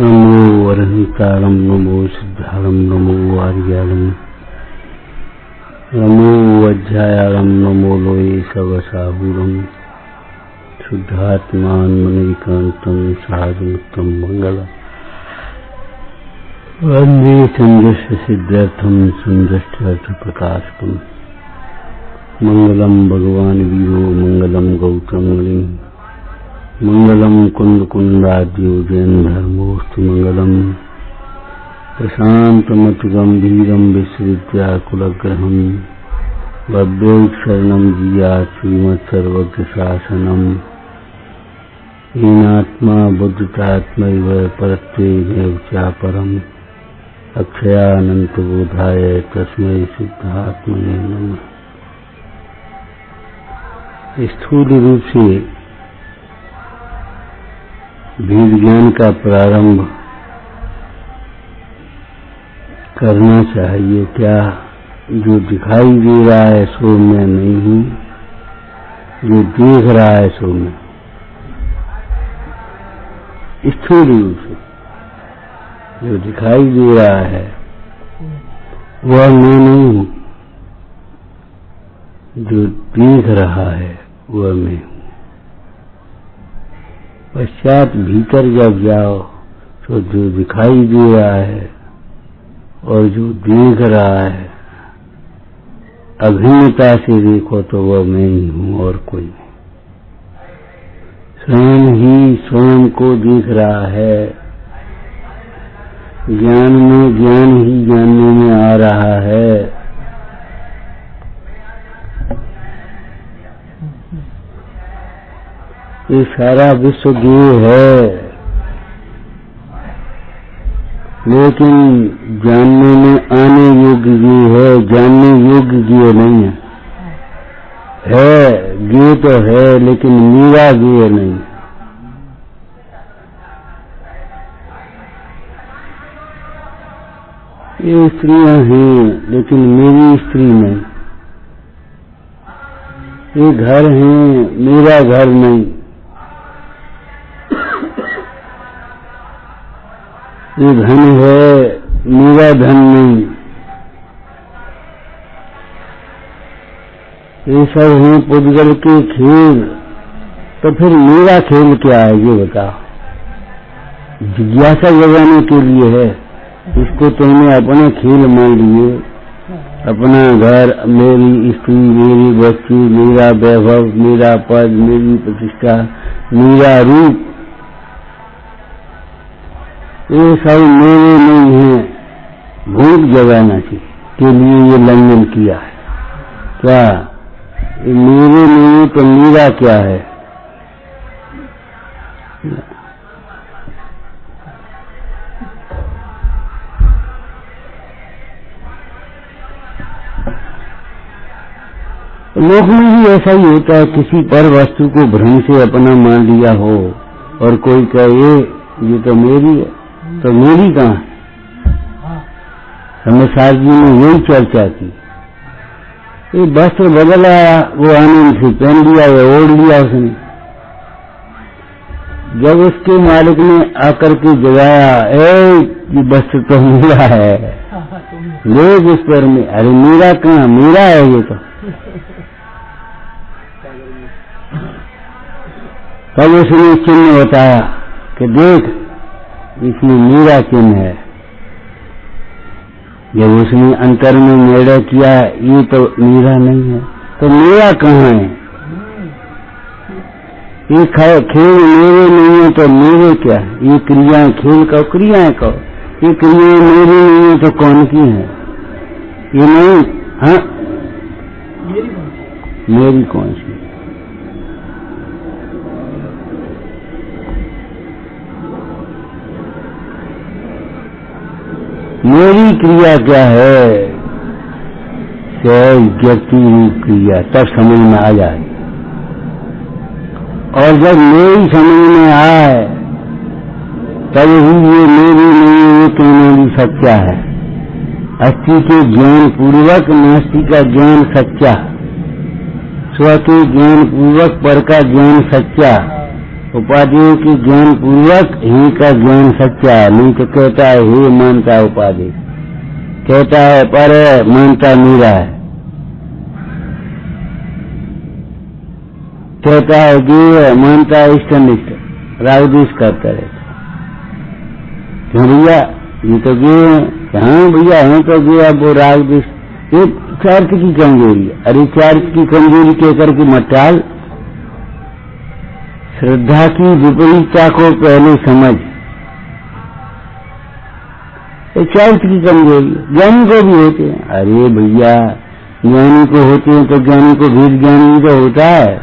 नमो अरहंतारं नमो सिद्धारं नमो आर्यारं नमो अध्यायारं नमो लोये सवसाहुरं शुद्धात्मान्मनीकान्तं साधुमुक्तं मंगलम् वन्दे संजस्य सिद्ध्यर्थं संजष्ट्यर्थप्रकाशकम् मंगलम भगवान वीरो मंगलम गौतम मुनि मंगलम कुंद कुंडाद्यो जैन धर्मोस्तु मंगलम प्रशांतमत गंभीरम विश्वविद्याकुलग्रहम भव्योक्षरणम जिया श्रीमत् सर्वज्ञ शासनम हीनात्मा बुद्धतात्मैव परत्वेनैव चापरम अक्षयानंत बोधाय तस्मै शुद्धात्मने नमः। स्थूल रूप से भेद ज्ञान का प्रारंभ करना चाहिए। क्या जो दिखाई दे रहा है सो मैं नहीं हूँ, जो देख रहा है सो मैं। स्थूल रूप से जो दिखाई दे रहा है वह मैं नहीं हूँ, जो देख रहा है वह मैं हूँ। पश्चात भीतर जब जाओ तो जो दिखाई दे रहा है और जो देख रहा है अभिन्नता से देखो तो वह मैं ही हूँ और कोई नहीं। स्वयं ही स्वयं को देख रहा है। ज्ञान में ज्ञान ही जानने में आ रहा है। ये सारा विश्व ज्ञेय है, लेकिन जानने में आने योग्य ज्ञेय है, जानने योग्य ज्ञेय नहीं है। ज्ञेय तो है लेकिन मेरा ज्ञेय नहीं। ये स्त्रियां हैं लेकिन मेरी स्त्री नहीं। ये घर हैं मेरा घर नहीं। ये धन है मेरा धन नहीं। ये सब है पुद्गल के खेल, तो फिर मेरा खेल क्या है ये बताओ। जिज्ञासा जगाने के लिए है। इसको तुमने अपने खेल मान लिए। अपना घर, मेरी स्त्री, मेरी बच्ची, मेरा वैभव, मेरा पद, मेरी प्रतिष्ठा, मेरा रूप, ये सब मेरे नहीं है। भूख जगाना के लिए ये लंघन किया है। क्या ये मेरे नहीं तो मेरा क्या है? लोक में भी ऐसा ही होता है। किसी पर वस्तु को भ्रम से अपना मान लिया हो और कोई कहे ये तो मेरी है, तो मेरी कहाँ है? हमें शास्त्र जी ने यही चर्चा की। ये वस्त्र बदल आया, वो आनंद से पहन लिया या ओढ़ लिया उसने। जब उसके मालिक ने आकर के जगाया, ये वस्त्र तो मेरा है, लोग उस पर में, अरे मेरा कहाँ, मेरा है ये तो। तब उसने चिन्ह बताया कि देख इसमें मेरा चिन्ह है। जब उसने अंतर में निर्णय किया ये तो मेरा नहीं है, तो मेरा कहाँ है? ये खेल मेरे नहीं है तो मेरे क्या है? ये क्रियाएं, खेल कहो, क्रियाएं कहो। ये क्रियाएं मेरी नहीं है तो कौन की है? ये नहीं, हाँ मेरी कौन सी? मेरी क्रिया क्या है? व्यक्ति रूप क्रिया, तब समझ में आ जाए। और जब मेरी समझ में आए तब ही ये मेरी नहीं ये कहने भी सच्चा है। अस्थि के ज्ञान पूर्वक नास्ति का ज्ञान सच्चा, स्व के ज्ञान पूर्वक पर का ज्ञान सच्चा। उपाधियों की ज्ञान पूर्वक ही का ज्ञान सच्चा है, नहीं तो कहता है हे मानता है उपाधि, कहता है पर मानता मीरा है, कहता है कि मानता है इष्टनिष्ठ, रागद्वेष करता रहता। क्यों भैया ये तो गे, हाँ भैया है तो गे, अब वो रागद्वेष एक चार्थ की कमजोरी है। अरे चार्थ की कमजोरी कहकर के मत टाल, श्रद्धा की विपरीतता को पहले समझ। चार्थ की कमजोरी ज्ञानी को भी होते हैं। अरे भैया ज्ञानी को होते हैं तो ज्ञानी को भेद ज्ञानी तो होता है।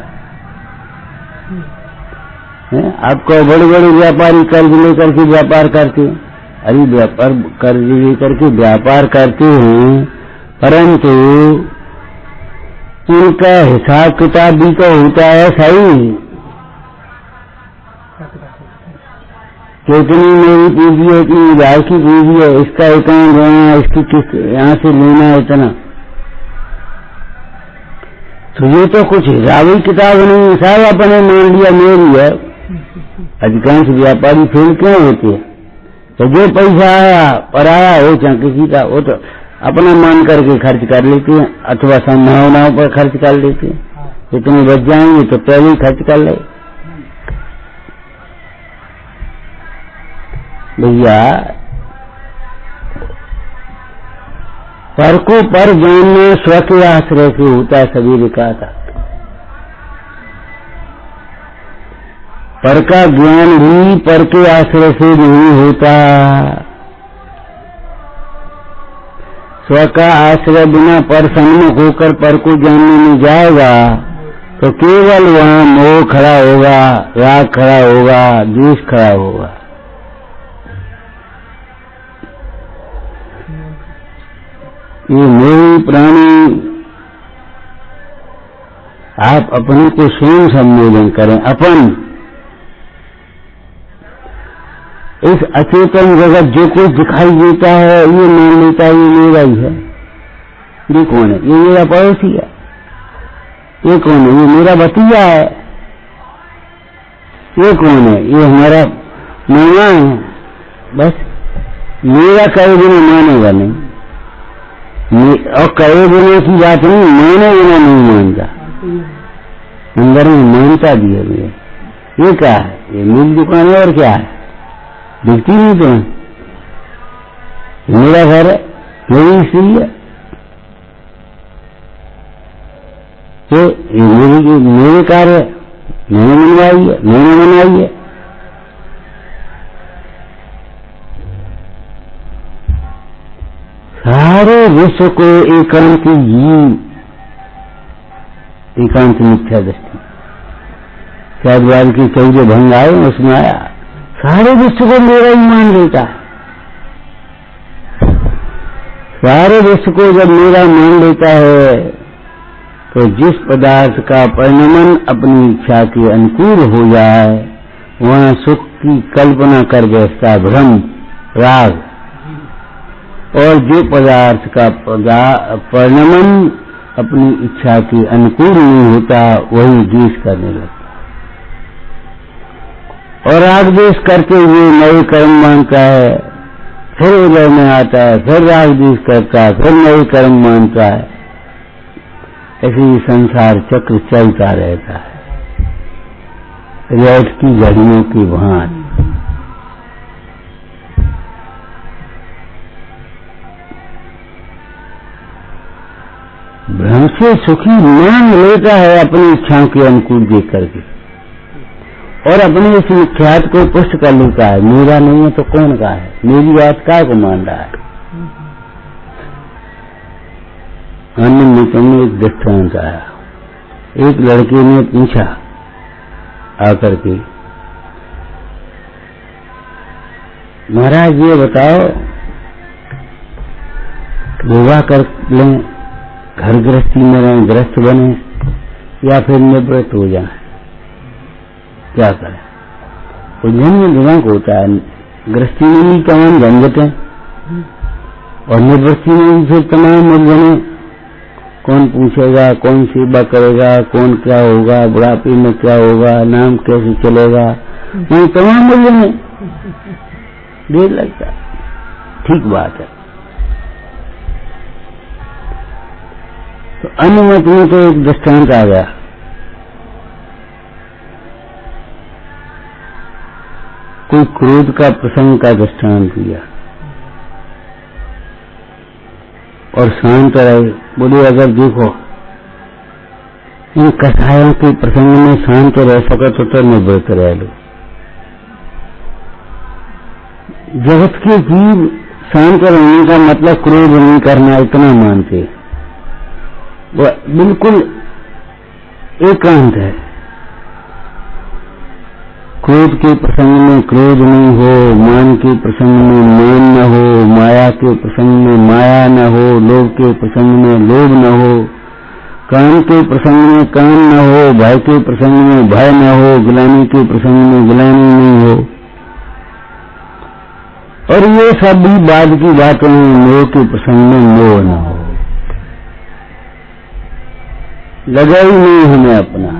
आपको बड़े बड़े व्यापारी कर्ज लेकर के व्यापार करते हैं। अरे व्यापार कर्ज लेकर के व्यापार करते हैं, परंतु उनका हिसाब किताब भी तो होता है सही। कितनी मेरी पूंजी है, इतनी उधार की पूंजी है, इसका अकाउंट देना, इसकी किस्त यहाँ से लेना इतना, तो ये तो कुछ हिसाबी किताब नहीं, सारा अपने मान लिया मेरी है। अधिकांश व्यापारी फेल क्यों होते हैं? तो जो पैसा आया पराया हो चाहे किसी का, वो तो अपना मान करके खर्च कर लेते हैं, अथवा संभावनाओं पर खर्च कर लेते हैं। इतने बच जाएंगे तो पहले ही खर्च कर ले। भैया पर को पर जानना स्व के आश्रय से होता है। सभी कहा था पर का ज्ञान भी पर के आश्रय से नहीं होता। स्व का आश्रय बिना पर सम्मुख होकर पर को जानने में जाएगा तो केवल वहां मोह खड़ा होगा, राग खड़ा होगा, द्वेष खड़ा होगा। ये मोह प्राणी आप अपने को स्वयं सम्मेलन करें। अपन इस अचेतन जगत जो कुछ दिखाई देता है ये मान लेता है ये मेरा ही है। ये कौन है? ये मेरा पड़ोसी है। ये कौन है? ये मेरा भतीजा है। ये कौन है? ये हमारा मामा है। बस मेरा कहे बिना मानेगा नहीं, और कहे बिना की बात नहीं, माने बिना नहीं मानता। अंदर में मानता भी है मेरे। ये क्या है? ये मेरी दुकान है और क्या है? दिखती नहीं तो मेरा घर है, मेरी स्त्री है, तो ये मेरे कार है, मैंने बनवाई है, मैंने बनाई है। सारे विश्व को एकांत जीव, एकांत मिथ्या दृष्टि, शायद के 14 भंग आए उसमें आया, सारे विश्व को मेरा ही मान लेता है। सारे विश्व को जब मेरा मान लेता है तो जिस पदार्थ का परिणमन अपनी इच्छा के अनुकूल हो जाए वहां सुख की कल्पना कर बैठता भ्रम राग, और जो पदार्थ का परिणमन अपनी इच्छा के अनुकूल नहीं होता वही द्वेष करने लगता, और राग द्वेष करते हुए नए कर्म मानता है, फिर उदय में आता है, फिर राग द्वेष करता है, फिर नए कर्म मानता है। ऐसे ही संसार चक्र चलता रहता है रेत की घड़ियों की भांति। भ्रम से सुखी मान लेता है अपनी इच्छाओं के अनुकूल देख करके, और अपने इस मिथ्यात को पुष्ट कर लेता है। मेरा नहीं है तो कौन का है? मेरी बात काय को मान रहा है? आनंद निकम में एक दृष्टांत आया। एक लड़के ने पूछा आकर के, महाराज ये बताओ विवाह कर लें, घर गृहस्थी में रहें, गृहस्थ बने, या फिर निवृत्त हो जाए, क्या करें? उलझन में दिमाग होता है। गृहस्थी में भी तमाम झंझट है और निवृत्ति में भी फिर तमाम उलझने, कौन पूछेगा, कौन सेवा करेगा, कौन क्या होगा, बुढ़ापे में क्या होगा, नाम कैसे चलेगा, वही तमाम मूल्य में देर लगता। ठीक बात है। तो अनुमत में तो एक दृष्टांत आ गया। कोई क्रोध का प्रसंग का दृष्टांत दिया और शांत रहे। बोले अगर देखो इन कसायों के प्रसंग में शांत रह सका तो निवृत्त रह लो। जगत के जीव शांत रहने का मतलब क्रोध नहीं करना इतना मानते, वो बिल्कुल एकांत है। क्रोध के प्रसंग में क्रोध नहीं हो, मान के प्रसंग में मान न हो, माया के प्रसंग में माया न हो, लोभ के प्रसंग में लोभ न हो, काम के प्रसंग में काम न हो, भय के प्रसंग में भय न हो, गिलानी के प्रसंग में गिलानी नहीं हो। और ये सब भी बाद की बातें हैं। मोह के प्रसंग में मोह न हो, लगा ही नहीं हमें अपना।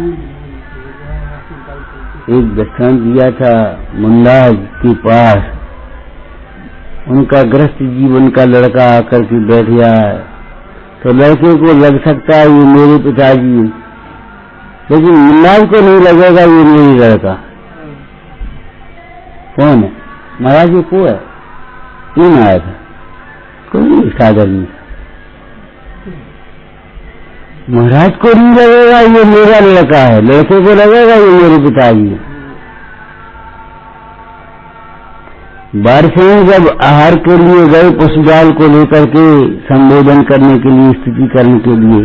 एक दृष्टांत दिया था मुंडा के पास, उनका गृहस्थ जीवन का लड़का आकर के बैठ गया है, तो लड़के को लग सकता है ये मेरे पिताजी, लेकिन मुंडा को नहीं लगेगा ये मेरी लड़का। कौन है? महाराज जी को है, कौन आया था? कोई सागर नहीं। महाराज को नहीं लगेगा ये मेरा लड़का है, लड़के को लगेगा ये मेरे पिताजी है। बारिशें जब आहार के लिए गए पशुजाल को लेकर के संबोधन करने के लिए, स्तुति करने के लिए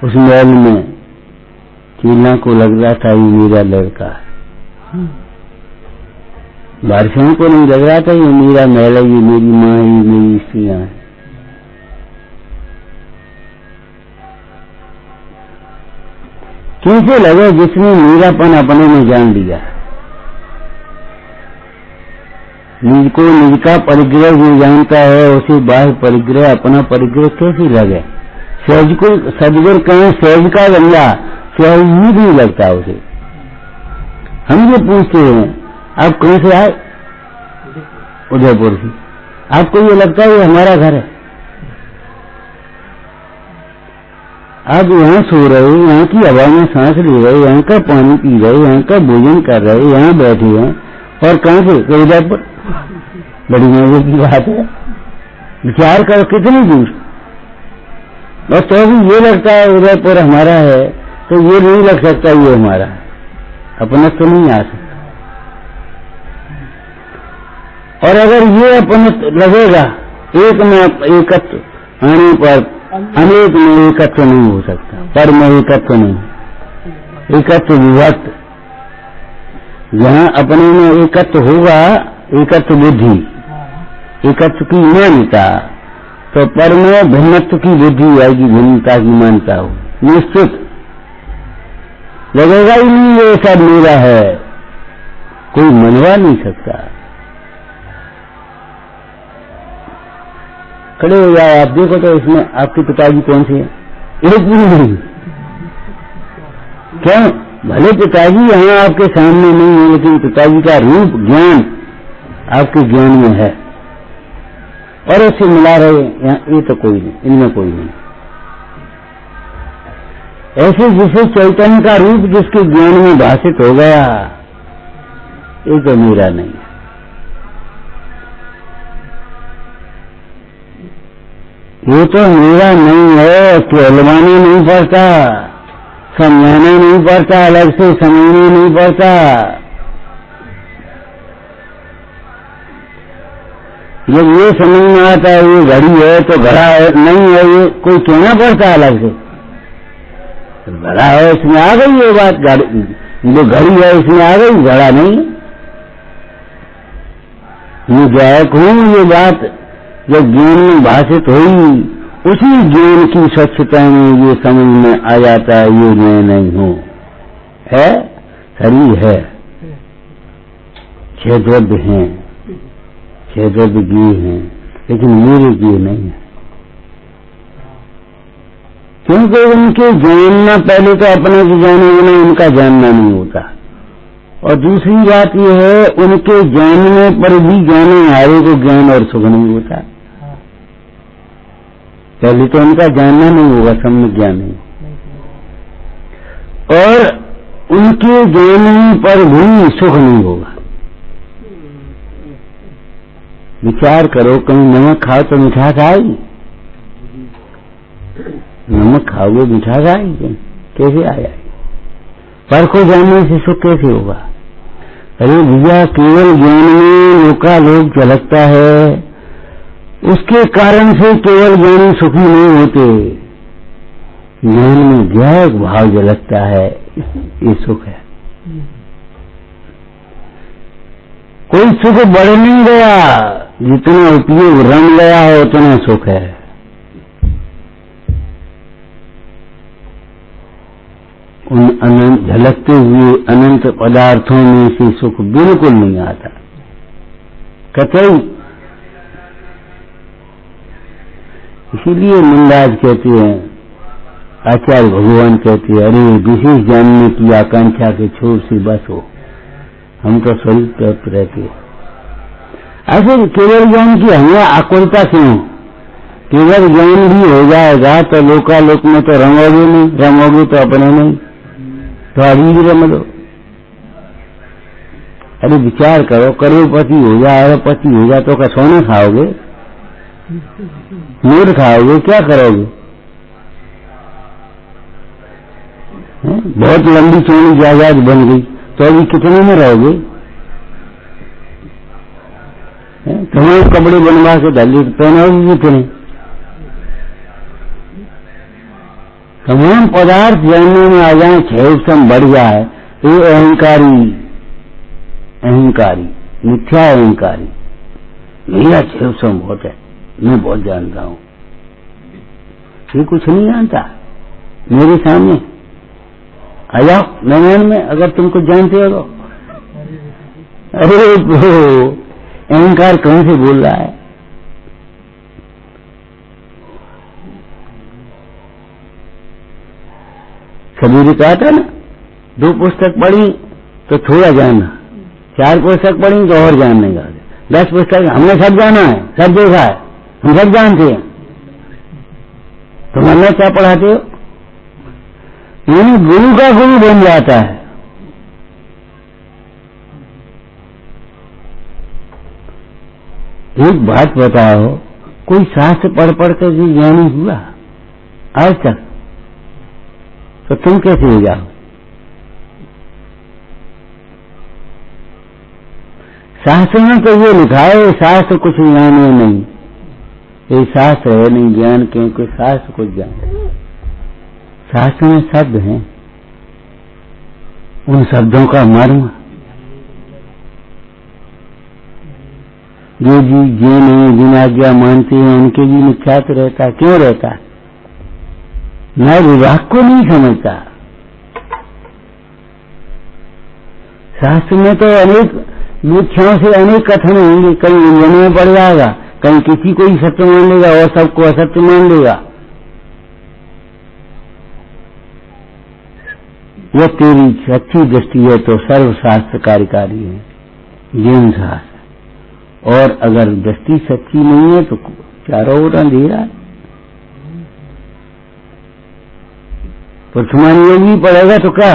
उस महल में, चीला को लग रहा था ये मेरा लड़का है। बारिशों को नहीं लग रहा था ये मेरा महल है, ये मेरी माँ, ये मेरी स्त्रियां है। कैसे लगे? जिसने मेरापन अपने में जान लिया। निज को निज का परिग्रह जो जानता है उसे बाह्य परिग्रह अपना परिग्रह कैसे लगे? सहज को सदगुर कहें सहज का गंगा, सहज ही नहीं लगता उसे। हम जो पूछते हैं आप कहां से आए? उदयपुर से। आपको ये लगता है ये हमारा घर है? आप यहाँ सो रहे, यहाँ की हवा में सांस ले रहे, यहाँ का पानी पी रहे, यहाँ का भोजन कर रहे, यहाँ बैठे हैं, और कहां से? उदयपुर। बड़ी मजे की बात है। विचार करो कितनी दूर। और तो भी ये लगता है उदयपुर हमारा है, तो ये नहीं लग सकता ये हमारा है, अपना तो नहीं आ सकता। और अगर ये अपना लगेगा, एक में एकत्व आने पर अनेक में एकत्व नहीं हो सकता, पर में एकत्व नहीं, एकत्व विभक्त। जहां अपने में एकत्व होगा, एकत्व बुद्धि, एकत्व की मान्यता, तो पर में भिन्नत्व की बुद्धि आएगी, भिन्नता की मान्यता हो, निश्चित लगेगा ही नहीं ये सब मेरा है, कोई मनवा नहीं सकता। खड़े हो जाए आप, देखो तो इसमें आपके पिताजी कौन से हैं? एक भी नहीं। क्यों? भले पिताजी यहाँ आपके सामने नहीं है, लेकिन पिताजी का रूप ज्ञान आपके ज्ञान में है, और उससे मिला रहे यहाँ, ये तो कोई नहीं, इनमें कोई नहीं। ऐसे जिसे चैतन्य का रूप जिसके ज्ञान में भाषित हो गया, ये तो मेरा नहीं है। ये तो मेरा नहीं है, कहलवाना नहीं पड़ता, समझाना नहीं पड़ता, अलग से समझना नहीं पड़ता। जब ये समझ में आता है ये घड़ी है तो घड़ा है, नहीं है ये कोई कहना पड़ता अलग से। घड़ा है इसमें आ गई ये बात, जो घड़ी है इसमें आ गई, घड़ा नहीं। मैं गायक हूं, ये बात जब ज्ञान में भाषित हुई, उसी ज्ञान की स्वच्छता में ये समझ में आ जाता है ये मैं नहीं हूं। है शरीर है, 6 द्रव्य हैं, 6 द्रव्य गिए हैं, लेकिन मेरे गिए नहीं है। क्योंकि उनके जानना, पहले तो अपने को जाने बिना उनका जानना नहीं होता। और दूसरी बात यह है, उनके जानने पर भी जाने हारे को ज्ञान और सुख नहीं होता। पहले तो उनका जानना नहीं होगा, सम्यक ज्ञान नहीं, और उनके जानने पर भी सुख नहीं होगा। विचार करो, कहीं नमक खाओ तो मिठास आएगी? नमक खाओगे मिठास आएगी? कैसे आ जाएगी? पर को जानने से सुख कैसे होगा? अरे भैया, केवल ज्ञान में लोकालोक झलकता है, उसके कारण से केवल ज्ञानी सुखी नहीं होते। ज्ञान में ज्ञान भाव झलकता है, ये सुख है। कोई सुख बढ़ नहीं गया, जितना उपयोग रम गया है उतना सुख है। उन अनंत झलकते हुए अनंत पदार्थों में से सुख बिल्कुल नहीं आता कतई। इसीलिए मुंडाज कहते हैं, आचार्य भगवान कहते हैं, अरे विशेष जानने की आकांक्षा के छोर से बस हो, हम तो स्वरूप तत्व रहते हैं। ऐसे केवल ज्ञान की हमें आकुलता क्यों? केवल ज्ञान भी हो जाएगा तो लोकालोक में तो रमोगे नहीं, रमोगे तो अपने नहीं, तो अभी भी रम लो। अरे विचार करो, करोड़पति हो जाए, पति हो जाए तो क्या सोना खाओगे, मोर खाओगे, क्या करोगे? बहुत लंबी चौड़ी जायदाद बन गई तो अभी कितने में रहोगे? तुम्हें कपड़े बनवा के डालिए पहनाओगे कितने? तमाम पदार्थ जानने में आ जाए, क्षय बढ़ जाए, ये अहंकारी मिथ्या अहंकारी, मेरा क्षय बहुत है, मैं बहुत जानता हूं, ये कुछ नहीं जानता। मेरे सामने आ जाओ मैदान में, अगर तुम कुछ जानते हो तो। अरे अहंकार कहां से बोल रहा है? कबीर कहा था ना, 2 पुस्तक पढ़ी तो थोड़ा जाना, 4 पुस्तक पढ़ी तो और जानने का, 10 पुस्तक हमने सब जाना है, सब देखा है, हम सब जानते हैं, तो हमने क्या पढ़ाते हो? यानी गुरु का गुरु बन जाता है। एक बात बताओ, कोई शास्त्र पढ़ कर भी ज्ञानी हुआ आज तक? तो तुम कैसे हो जाओ? शास्त्र में तो ये लिखा है, शास्त्र कुछ जाने नहीं, ये शास्त्र है नहीं ज्ञान, क्योंकि शास्त्र कुछ जाने। शास्त्र में शब्द हैं, उन शब्दों का मर्म जो जी जे नहीं बिना आज्ञा मानते हैं उनके भी निख्यात रहता। क्यों रहता? मैं विभाग को नहीं समझता। शास्त्र में तो अनेक व्याख्याओं से अनेक कथन होंगे, कहीं उलझन में पड़ जाएगा, कहीं किसी को ही सत्य मान लेगा और सबको असत्य मान लेगा। वो तेरी सच्ची दृष्टि है तो सर्वशास्त्र कार्यकारी है, ज्ञान शास्त्र। और अगर दृष्टि सच्ची नहीं है तो चारों ओर अंधेरा है। तो तुम्हारी योगी पड़ेगा तो क्या?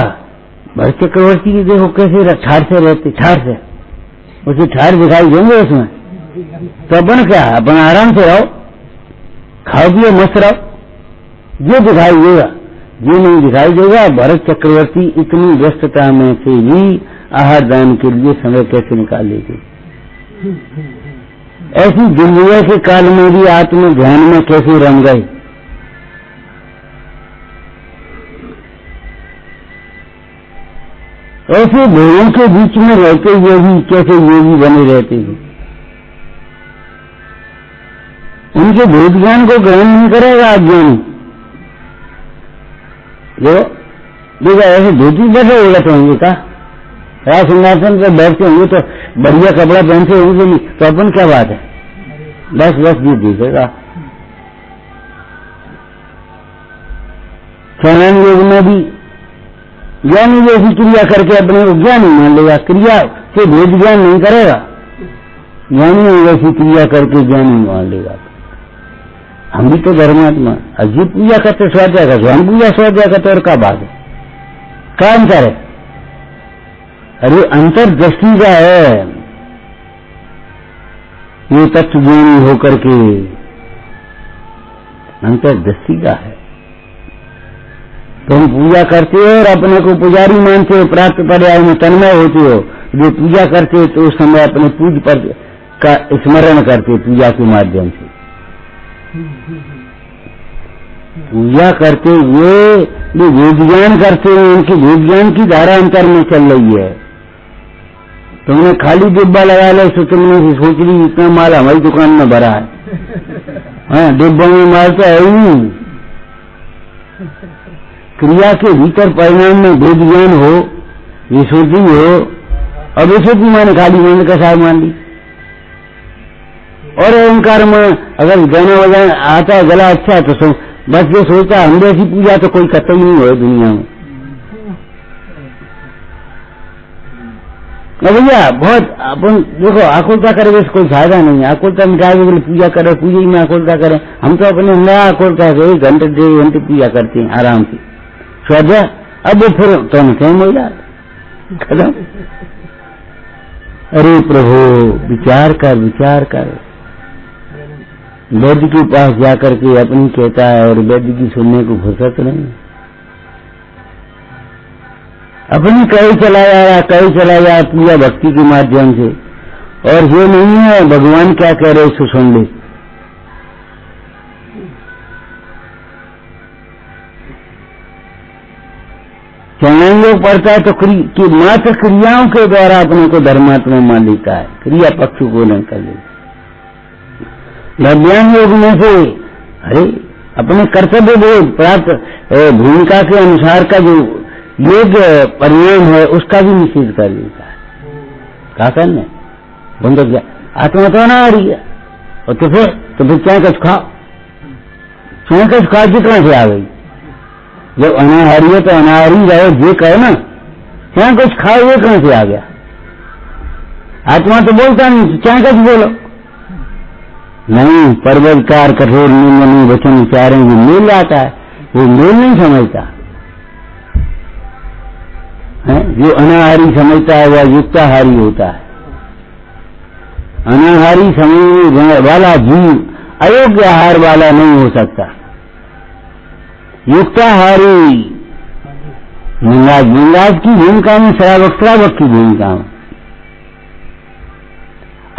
भरत चक्रवर्ती की देखो कैसे ठाड़ से रहते, ठाड़ से उसे ठाड़ दिखाई देंगे उसमें, तो अपन क्या, अपन आराम से रहो, खाओ पियो मस्त रहो, ये दिखाई देगा, ये नहीं दिखाई देगा। भरत चक्रवर्ती इतनी व्यस्तता में से भी आहार दान के लिए समय कैसे निकाल लेते? ऐसी दुनिया के काल में भी आत्म ध्यान में कैसे रम गए? ऐसे भोगों के बीच में रहते हुए भी कैसे योगी बने रहते हैं? उनके भूत ज्ञान को ग्रहण नहीं करेगा अज्ञानी। देखो ऐसे धोती बैठे उलट होंगे का, राज सिंहासन पर बैठते होंगे तो बढ़िया कपड़ा पहनते होंगे नहीं, तो अपन क्या बात है, बस ये दिखेगा। चरण योग में भी ज्ञानी जैसी क्रिया करके अपने को ज्ञानी मान लेगा, क्रिया से भेद ज्ञान नहीं करेगा, ज्ञानी वैसी क्रिया करके ज्ञानी मान लेगा। हम भी तो धर्मात्मा, अजीब पूजा करते स्वाध्याय करते, हम पूजा स्वाध्याय करते और क्या बात है, क्या अंतर है? अरे अंतर दृष्टि का है, ये तत्व ज्ञानी होकर के अंतर दृष्टि का है। तुम पूजा करते हो और अपने को पुजारी मानते हो, प्राप्त पर्याय में तन्मय होते हो, जो पूजा करते हो तो उस समय अपने पूज पर का स्मरण करते पूजा के माध्यम से। पूजा करते हुए जो वेद ज्ञान करते हैं उनकी वेद ज्ञान की धारा अंतर में चल रही है। तुमने खाली डिब्बा लगा लिया तो तुमने सोच ली इतना माल हमारी दुकान में भरा है, हाँ डिब्बा में माल तो है ही नहीं। क्रिया के भीतर परिणाम में वेद ज्ञान हो, विशुद्धि हो, और विशुद्धि माने खाली मन का सार मान ली। और ओंकार में अगर गाना बजाना आता है, गला अच्छा है तो बस ये सोचता हम जैसी पूजा तो कोई कतई नहीं हो दुनिया में। भैया बहुत अपन देखो आकुलता करेंगे कोई फायदा नहीं है, आकुलता मिटाए बोले पूजा करे, पूजा ही में आकुलता करें। हम तो अपने नया आकुलता से 1 घंटे 1.5 घंटे पूजा करते हैं आराम से स्वाध्याय, अब वो फिर तो टाइम हो जाता खत्म। अरे प्रभु विचार कर वैद्य के पास जाकर के अपनी कहता है और वैद्य की सुनने को फुर्सत नहीं, अपनी कहीं चला जाया पूजा भक्ति के माध्यम से, और ये नहीं है भगवान क्या कह रहे उसको सुन ले। चरण योग पढ़ता है तो मात्र क्रियाओं के द्वारा अपने को धर्मात्मा मान लेता है, क्रिया पक्ष को नहीं कर लेता। ज्ञान योग में से अरे अपने कर्तव्य प्राप्त भूमिका के अनुसार का जो योग परिणाम है उसका भी निषेध कर लेता है। क्या करना बंद गया, आत्मा तो ना आ रही है, और तो फिर क्या कुछ खाओ, क्या कुछ खाओ जितना से आ गई। जब अनाहारी है तो अनाहारी रहो, जे कहे ना क्या कुछ खाओ ये कहां से आ गया। आत्मा तो बोलता नहीं, क्या कुछ बोलो नहीं। पर्वतकार कठोर निंदनीय वचन विचारें जो मेल आता है वो मेल नहीं समझता है। जो अनाहारी समझता है वह युक्ताहारी होता है। अनाहारी समझने वाला जीव अयोग्य आहार वाला नहीं हो सकता। युक्ताहारी निंदाज की भूमिका में श्रावक की भूमिका में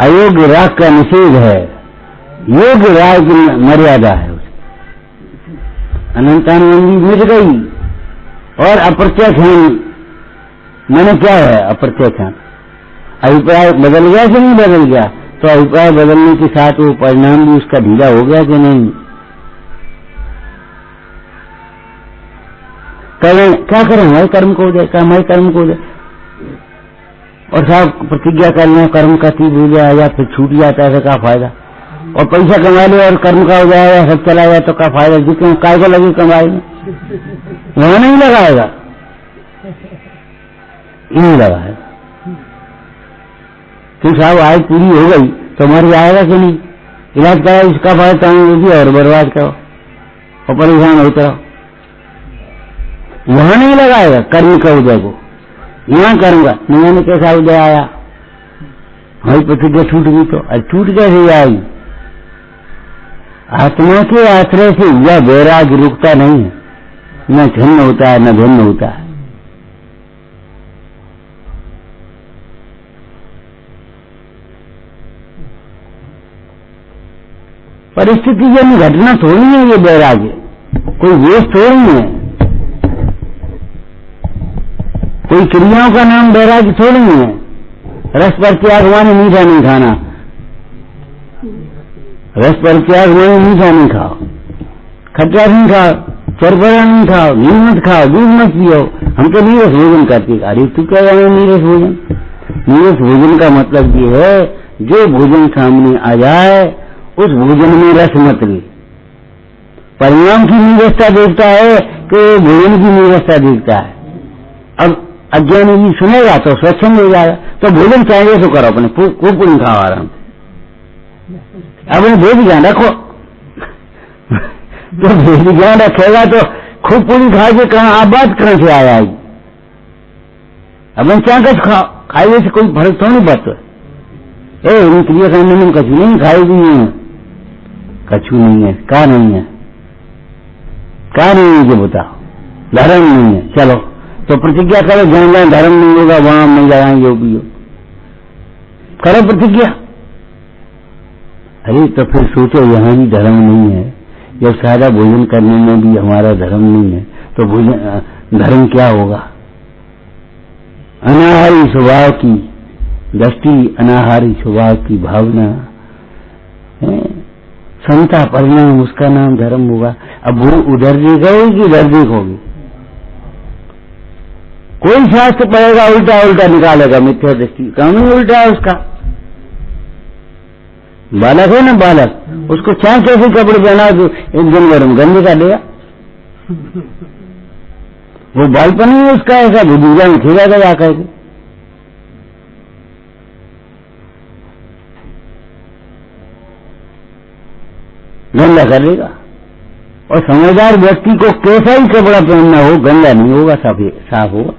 अयोग्य राग का निषेध है, योग्य राग की मर्यादा है। अनंतानुबंधी मिट गई और अप्रत्यक्ष मैंने क्या है अप्रत्यक्ष अभिप्राय बदल गया कि नहीं बदल गया, तो अभिप्राय बदलने के साथ वो परिणाम भी उसका ढीला हो गया कि नहीं। क्या करें हमारे कर्म को हो जाए, हमारे कर्म को हो जाए, और साहब प्रतिज्ञा कर लें कर्म का तीज हो जाए या फिर छूट जाता है, क्या फायदा। और पैसा कमा ले और कर्म का हो जाएगा, सब चला जाए तो क्या फायदा। जितने काय को लगे कमाई में वहां नहीं लगाएगा, नहीं लगाएगा। तो साहब आय पूरी हो गई तो मर जाएगा कि नहीं, इलाज करा इसका फायदा और बर्बाद करो और परेशान होते रहो। वहां नहीं लगाएगा कर्म का उदय को, यहां करूंगा नहीं ने कैसा उदय आया, हमारी प्रतिज्ञा छूट गई तो छूट कैसे आई। आत्मा के आश्रय से यह वैराग्य रुकता नहीं है, न छिन्न होता है न भिन्न होता है। परिस्थिति जन्य घटना थोड़ी है ये वैराग्य, कोई वेश थोड़ी है, कोई क्रियाओं का नाम वैराग्य थोड़ी है। रस पर त्याग माने मीठा नहीं खाना, रस पर त्याग माने मीठा नहीं खाओ, खट्टा नहीं खाओ, चरबरा नहीं खाओ, घी मत खाओ, दूध मत पियो। हम तो नीरस भोजन करते। अरे तू क्या जाने नीरस भोजन। नीरस भोजन का मतलब ये है जो भोजन सामने आ जाए उस भोजन में रस मत ले। परिणाम की नीरसता देखता है कि भोजन की व्यवस्था देखता है। अब अज्ञानी जी सुनेगा तो स्वच्छंद हो जाएगा। तो भोजन चाहिए तो करो, अपने खूब पूरी खाओ आराम से, अपने भेद ज्ञान रखो। तो भेद ज्ञान रखेगा तो खूब पूरी खा के कहा आप बात कहां से आ जाएगी। अपन क्या कुछ खाए से कोई फर्क थोड़ी पड़ता है। इन क्रियाकांड में कछु नहीं खाएगी, कछु नहीं है, क्या नहीं है, क्या नहीं है, जो बताओ। धर्म नहीं है, चलो तो प्रतिज्ञा करो, जहां जहां धर्म नहीं होगा वहां मिल जाएगा योगी हो, करो प्रतिज्ञा। अरे तो फिर सोचो यहां भी धर्म नहीं है, जब सारा भोजन करने में भी हमारा धर्म नहीं है तो भोजन धर्म क्या होगा। अनाहारी स्वभाव की दृष्टि, अनाहारी स्वभाव की भावना, समता परिणाम, उसका नाम धर्म होगा। अब वो उधर देखोगे कि इधर देखोगे, कोई शास्त्र पढ़ेगा उल्टा उल्टा निकालेगा, मिथ्या दृष्टि काम ही उल्टा है उसका। बालक है ना बालक, उसको चाहे कैसे कपड़े पहना तो एक दिन भर गंदे का देगा, वो बालपन ही उसका ऐसा बुजुर्गा में खेला था जाकर के। गंदा कर लेगा। और समझदार व्यक्ति को कैसा ही कपड़ा पहनना हो गंदा नहीं होगा, साफ होगा,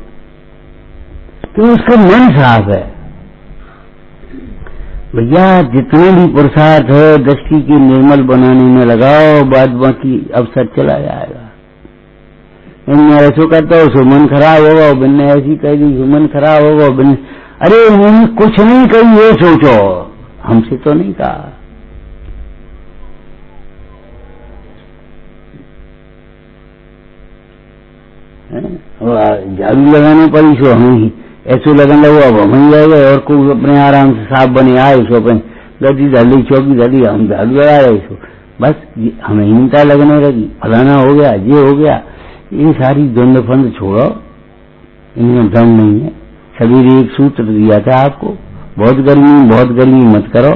क्योंकि उसका मन साफ है। भैया जितने भी पुरुषार्थ है दृष्टि के निर्मल बनाने में लगाओ, बाद बाकी अवसर चला जाएगा। इनने ऐसा करता हो सो मन खराब होगा, बिन्ने ऐसी कह दी सो मन खराब होगा, बिन्ने अरे उन्होंने कुछ नहीं कही, ये सोचो हमसे तो नहीं कहा। झाड़ू लगाने पर ही सो हमें ही ऐसे लगन लगो, अब हम जाएगा और कोई अपने आराम से साफ बने आए सो अपने गदी धली चौकी धली हम झाड़ू लगा रहे सो, बस हमें हिंसा लगने लगी, फलाना हो गया, ये हो गया। ये सारी द्वंद फंद छोड़ो, इनमें दम नहीं है। शरीर एक सूत्र दिया था आपको, बहुत गर्मी मत करो,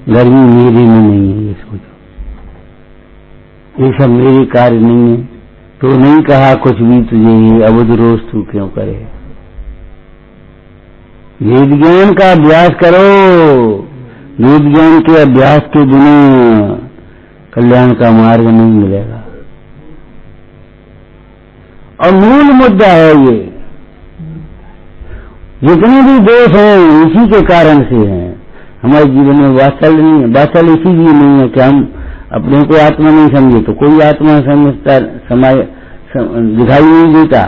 गर्मी मेरे में नहीं है, ये सोचो ये सब मेरे कार्य नहीं है। तो नहीं कहा कुछ भी तुझे, अबुध रोज तू क्यों करे। वेद ज्ञान का अभ्यास करो, वेद ज्ञान के अभ्यास के बिना कल्याण का मार्ग नहीं मिलेगा। और मूल मुद्दा है ये, जितने भी दोष हैं इसी के कारण से हैं। हमारे जीवन में वात्सल्य नहीं है, वात्सल्य इसीलिए नहीं है कि हम अपने को आत्मा नहीं समझे, तो कोई आत्मा समझता दिखाई नहीं देता,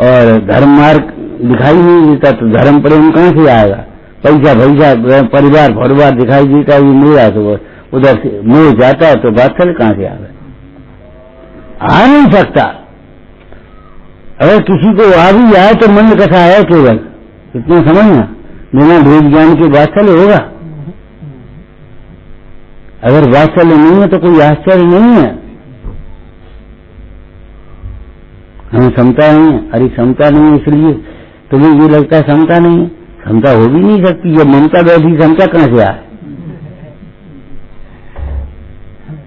और धर्म मार्ग दिखाई नहीं देता, तो धर्म प्रेम कहां से आएगा। पैसा परिवार दिखाई देता, ये मेरा, तो उधर से मोह जाता है, तो वात्सल्य कहां से आएगा, आ नहीं सकता। अगर किसी को आ भी जाए तो मन कथा है केवल, इतना समझना, बिना भेद ज्ञान के वात्सल्य होगा। अगर वात्सल्य नहीं है तो कोई आश्चर्य नहीं है। हमें समता नहीं है, अरे समता नहीं है इसलिए तुम्हें ये लगता है समता नहीं है, समता हो भी नहीं सकती। जब ममता बैठी समता कहां से आए।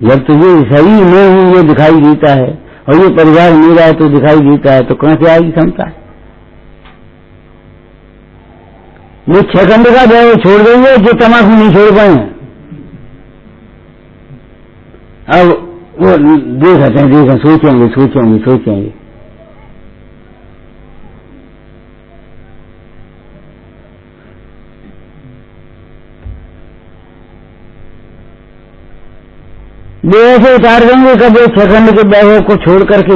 जब तुझे सही मैं हूं ये दिखाई देता है और ये परिवार मेरा है तो दिखाई देता है, तो कहां से आएगी समता। ये 6 घंटे का व्यय छोड़ देंगे जो तमाकू नहीं छोड़ पाए। अब वो देखा सोचेंगे। वे ऐसे उतार देंगे कभी 6 घंटे के बैग को छोड़ करके,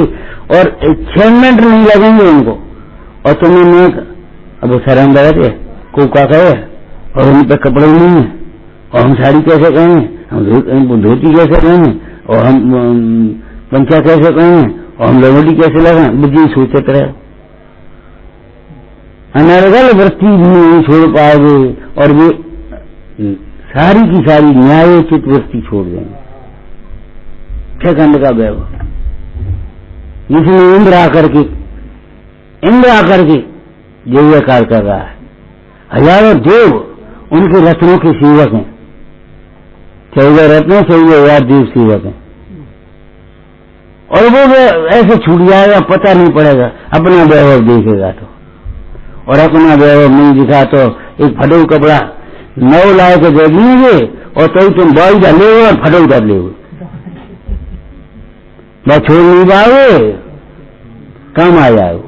और 6 मिनट नहीं लगेंगे उनको। और तुम्हें मैं अब वो शर्म लगाते को क्या कहे, और उन पर कपड़े नहीं है, और हम साड़ी कैसे कहेंगे, हम धोती कैसे कहेंगे, और हम पंचा कैसे कहेंगे, और हम लंगोटी कैसे लगाएं। बुद्धि सोचते रहे, अनर्गल वृत्ति नहीं छोड़ पाओगे, और वे सारी की सारी न्यायोचित वृत्ति छोड़ देंगे। 6 घंटे का वैभव, जिसमें इंद्र आकर के जयकार कर रहा है। हजारों देव उनके रत्नों के सेवक हैं, 14 रत्नों 14,000 देव सेवक हैं, और वो ऐसे छूट जाएगा, पता नहीं पड़ेगा, अपना वैभव देखेगा तो। और अपना वैभव नहीं दिखा तो एक फटो कपड़ा 9 लाख के दे दिएंगे और तो तुम बॉय डाले और फटो डाल ले, मैं छोड़ नहीं पाओगे, काम आ जाओ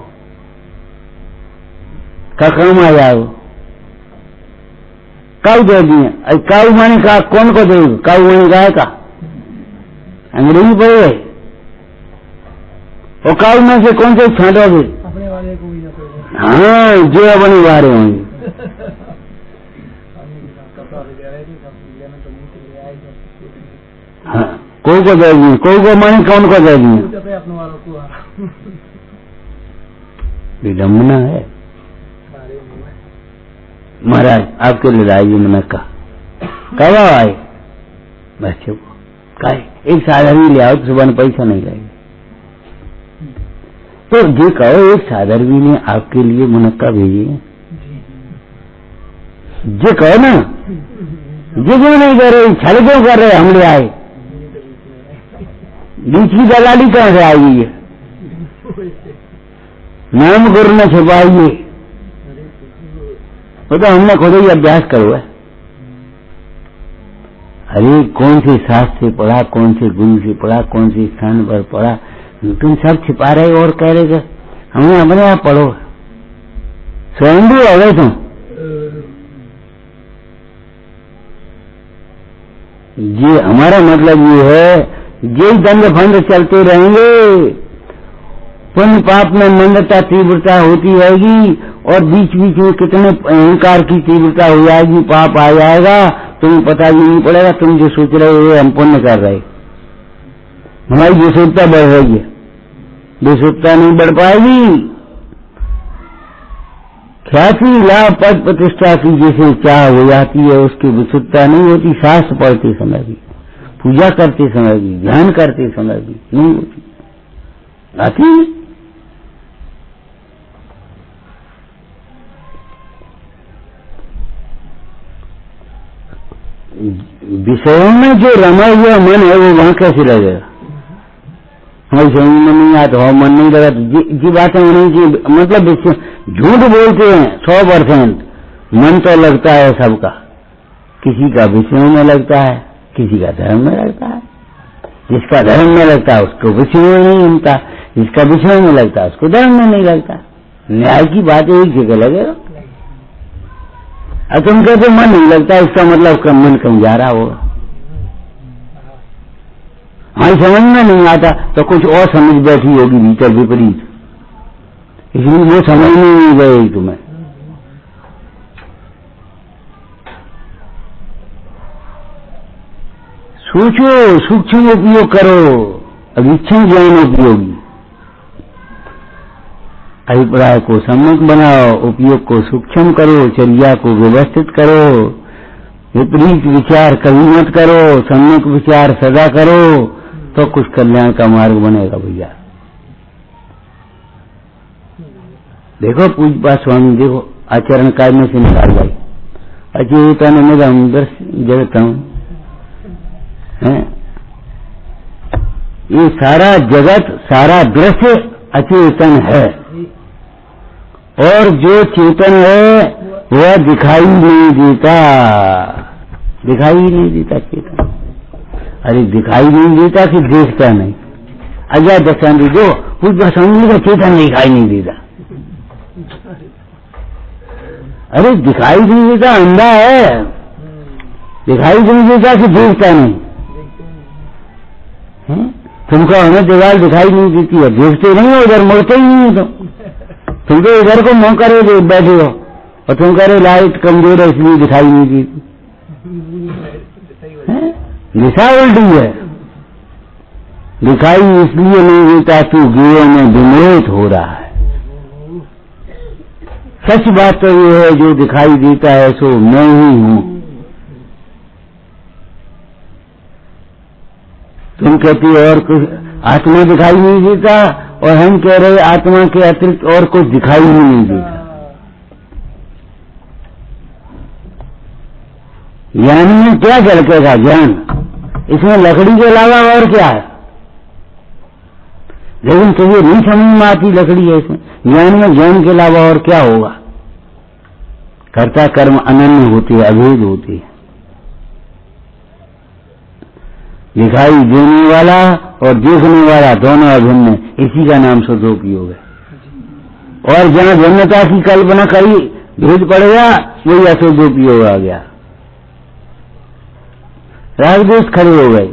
का काम आ जाओ। काऊ दे दिए, काऊ माने का कौन को दे, काऊ माने गाय का अंग्रेजी पढ़े गए, और काऊ में से कौन से छांटोगे, अपने वाले को भी। हाँ जो अपने बारे होंगे। हाँ को दे दिए, को माने कौन को दे दिए, अपने वालों को। विडम्बना है महाराज। आपके लिए लाइए ने मैं कहा कब आए, बच्चे को कहा एक साधर भी ले आओ तो सुबह पैसा नहीं लगेगा। तो ये कहो एक साधर भी ने आपके लिए मुनक्का भेजिए, ये कहो ना, ये क्यों नहीं कर रहे, छल क्यों कर रहे, हम ले आए, बीच की दलाली कहां से आएगी, ये नाम गुरु न छुपाइए, वो तो हमने खुद ही अभ्यास करो है। अरे कौन से शास्त्र से पढ़ा, कौन से गुरु से पढ़ा, कौन से स्थान पर पढ़ा, तुम सब छिपा रहे और कह रहे थे हमें अपने आप पढ़ो, स्वयं भी हो गए तुम। ये हमारा मतलब ये है, ये दंड फंड चलते रहेंगे, पुण्य पाप में मंदता तीव्रता होती रहेगी और बीच बीच में कितने अहंकार की तीव्रता हो जाएगी, पाप आ जाएगा, तुम्हें पता भी नहीं पड़ेगा। तुम जो सोच रहे हो हम पुण्य कर रहे, हमारी विशुद्धता बढ़ रही है, विशुद्धता नहीं बढ़ पाएगी। ख्याति लाभ पद प्रतिष्ठा की जैसे चाह हो जाती है, उसकी विशुद्धता नहीं होती। शास्त्र पढ़ते समय भी, पूजा करते समय भी, ध्यान करते समय भी नहीं होती, आती। विषयों में जो रमा हुआ मन है वो वहां कैसे लगेगा, हमारी समझ में नहीं आता, हो मन नहीं लगा तो जी बातें होनी चाहिए। मतलब झूठ बोलते हैं 100%, मन तो लगता है सबका, किसी का विषयों में लगता है, किसी का धर्म में लगता है, जिसका धर्म में लगता है उसको विषय में नहीं मिलता, जिसका विषय में लगता है उसको धर्म में नहीं लगता। न्याय की बात एक जगह लगेगा। अब तुम कहते मन नहीं लगता, इसका मतलब मन कम जा रहा होगा, हमारी समझ में नहीं आता तो कुछ और समझ बैठी होगी भीतर विपरीत, इसलिए वो समझ नहीं गए तुम्हें। सोचो, सूक्ष्म उपयोग करो, अभिक्षण ज्ञान उपयोगी। अभिप्राय को सम्यक बनाओ, उपयोग को सूक्ष्म करो, चर्या को व्यवस्थित करो, विपरीत विचार कभी मत करो, सम्यक विचार सदा करो, तो कुछ कल्याण का मार्ग बनेगा भैया। देखो पूज्यपाद स्वामी, देखो आचरण काल में से निकाल गए, अचेतन निगम जगतम, ये सारा जगत सारा दृश्य अचेतन है, और जो चेतन है वह दिखाई नहीं देता, दिखाई नहीं देता चेतन। अरे दिखाई नहीं देता कि देखता नहीं, अजय दशांति जो कुछ समझने का चेतन दिखाई नहीं देता। अरे दिखाई नहीं देता, अंधा है, दिखाई नहीं देता कि देखता नहीं। तुमको हमें दीवार दिखाई नहीं देती है, देखते नहीं हो, उधर मुड़ते ही नहीं हो, तुम तो इधर को मुंह करे बैठे हो, और तुम कह रहे लाइट कमजोर है इसलिए दिखाई नहीं देती, दिशा उल्टी है। दिखाई इसलिए नहीं देता तू गिरोह में विमोहित हो रहा है। सच बात तो ये है, जो दिखाई देता है सो मैं ही हूं। तुम कहती हो और कुछ आत्मा दिखाई नहीं देता, और हम कह रहे आत्मा के अतिरिक्त और कुछ दिखाई ही नहीं देता। ज्ञान में क्या झलकेगा, ज्ञान इसमें लकड़ी के अलावा और क्या है? लेकिन तुझे नहीं समझ में आती लकड़ी है इसमें। ज्ञान में ज्ञान के अलावा और क्या होगा? कर्ता कर्म अनन्य होती है, अभेद होती है। दिखाई देने वाला और देखने वाला दोनों अभिन्न है, इसी का नाम सदोपयोग है। और जहां भिन्नता की कल्पना करी भेद पड़ गया, वही असदोपयोग आ गया, राग द्वेष खड़े हो गए।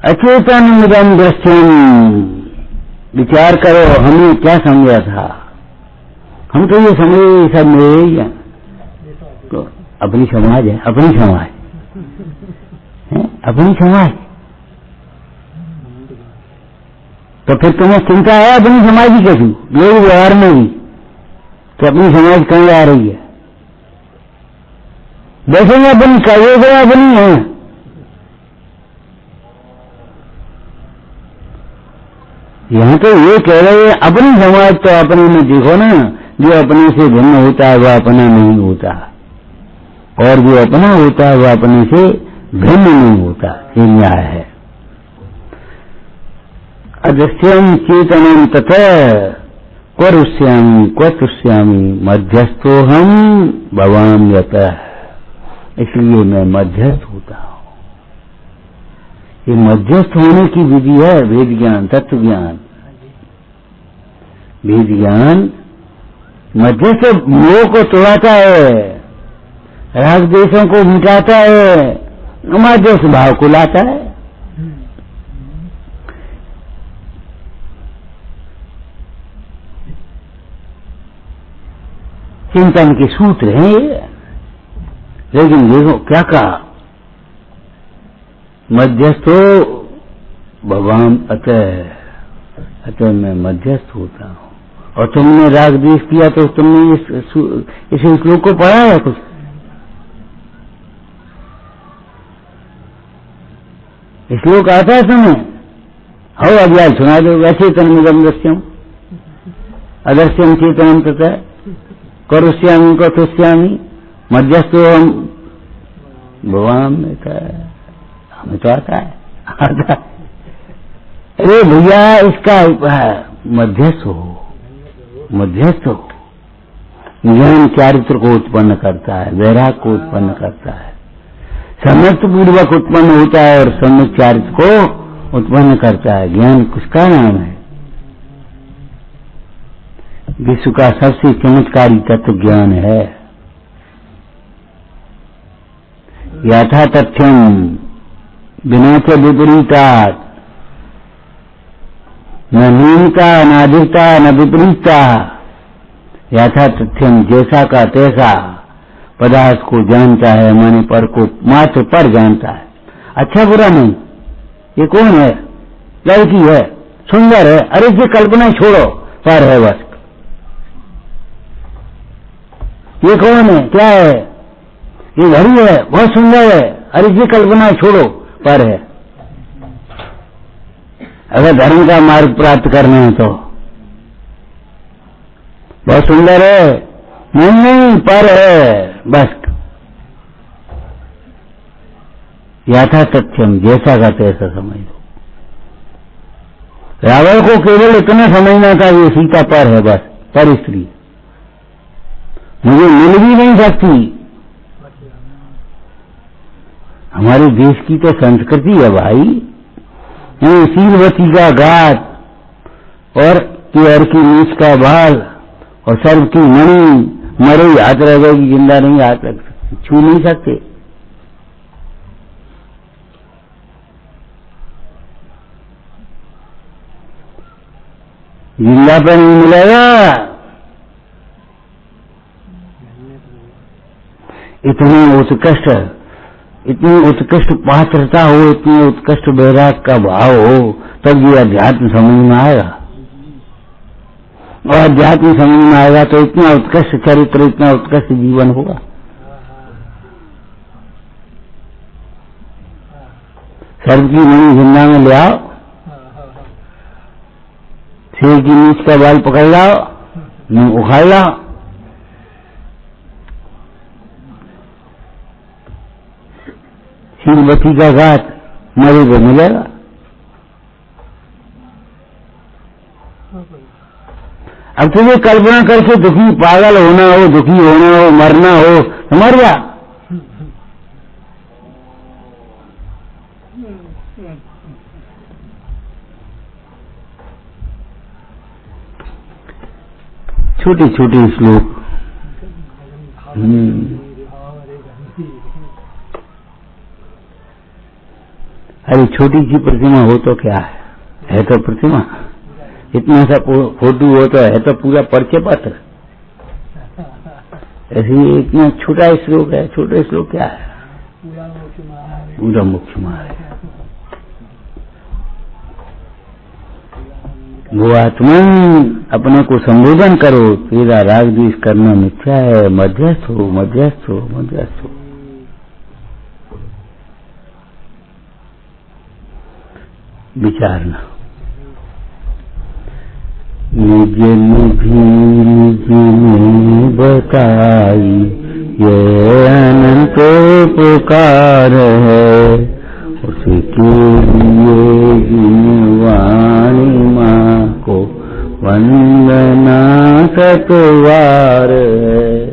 अचेतन दृश्यम, विचार करो हमने क्या समझा था। हम तो ये समझे सब मेरे ही है, तो अपनी समाज है, अपनी समाज है, अपनी समाज। तो फिर तुम्हें चिंता है अपनी समाज की कैसी, यही व्यवहार में भी कि अपनी समाज कहीं आ रही है। देखेंगे अपनी कहे अपनी है, यहां तो ये कह रहे हैं अपनी समाज, तो अपने में देखो ना, जो अपने से भिन्न होता है वह अपना नहीं होता, और जो अपना होता है वह अपने से भिन्न नहीं होता। ये न्याय है। अदृश्यम चेतनम तथा क्वरुष्यामी क्वतुष्यामी मध्यस्थो हम भवाम यतः, इसलिए मैं मध्यस्थ होता हूं। ये मध्यस्थ होने की विधि है वेद ज्ञान, तत्व ज्ञान। वेद ज्ञान मध्यस्थ मोह को तोड़ाता है, राग द्वेषों को मिटाता है, मध्यस्थ भाव को लाता है। चिंतन के सूत्र हैं ये। लेकिन देखो क्या कहा, मध्यस्थो भगवान अतः, अतः मैं मध्यस्थ होता हूं। और तुमने राग द्वेष किया तो तुमने इस श्लोक को पढ़ा है कुछ? श्लोक आता है समय हो अध्याय सुना दो। अचेतन निगम दृश्यम अदृश्यम चेतनम तथा करुष्यामी कथुष्यामी मध्यस्थो हम भगवान में था। हमें तो आता है। अरे भैया इसका मध्यस्थ हो, मध्यस्थ हो। ज्ञान चारित्र को उत्पन्न करता है, वैराग को उत्पन्न करता है, सम्यक पूर्वक उत्पन्न होता है और सम्यक चारित्र को उत्पन्न करता है। ज्ञान किसका नाम है? विश्व का सबसे चमत्कारी तत्व ज्ञान है। यथा तथ्यम बिना च विपरीतात्, न न्यूनता न अधिकता न विपरीतता। यथा तथ्यम जैसा का तैसा पदार्थ को जानता है, माने पर को मात्र पर जानता है, अच्छा बुरा नहीं। ये कौन है? लड़की है, सुंदर है, अरे ये कल्पना छोड़ो, पर है बस। ये कौन है? क्या है? ये घड़ी है, बहुत सुंदर है, अरे ये कल्पना छोड़ो, पर है। अगर धर्म का मार्ग प्राप्त करना है तो बहुत सुंदर है, नहीं पर है बस। यथा तथ्यम जैसा का तैसा समझ लो। रावण को केवल इतना समझना था ये सीता पर है बस, पर स्त्री मुझे मिल भी नहीं सकती। हमारे देश की तो संस्कृति है भाई, ये शीलवती का घात और केयर की नीच का बाल और सर्व की मणि मरे हाथ रह गई, जिंदा नहीं हाथ रख सकते, छू नहीं सकते। जिंदा पर नहीं मिलेगा। इतनी उत्कृष्ट पात्रता हो, इतनी उत्कृष्ट वैराग का भाव हो, तब ये अध्यात्म समझ में आएगा। और अध्यात्म समझ में आएगा तो इतना उत्कृष्ट चरित्र, इतना उत्कृष्ट जीवन होगा। सर्व की मणि जिंदा में ले आओ, शेर की नीच का बाल पकड़ लाओ, मुंह उखाड़ लाओ, शीलवती का घात मरे को मिलेगा। अब तुझे कल्पना करके दुखी पागल होना हो, दुखी होना हो, मरना हो तो मर जा। छोटी छोटी श्लोक। अरे छोटी सी प्रतिमा हो तो क्या है तो प्रतिमा। इतना सा फोटो हो तो है तो पूरा परिचय पत्र। ऐसे इतना छोटा श्लोक है, छोटा श्लोक क्या है, पूरा मुख्य मार्ग है। वो आत्मा अपने को संबोधन करो, तेरा राग द्वेष करना मिथ्या है, मध्यस्थ हो, मध्यस्थ हो, मध्यस्थ हो। विचारना निज निधि निज ने बताई, ये अनंत पुकार है, उसके लिए जिनवाणी माँ को वंदना सतवार है।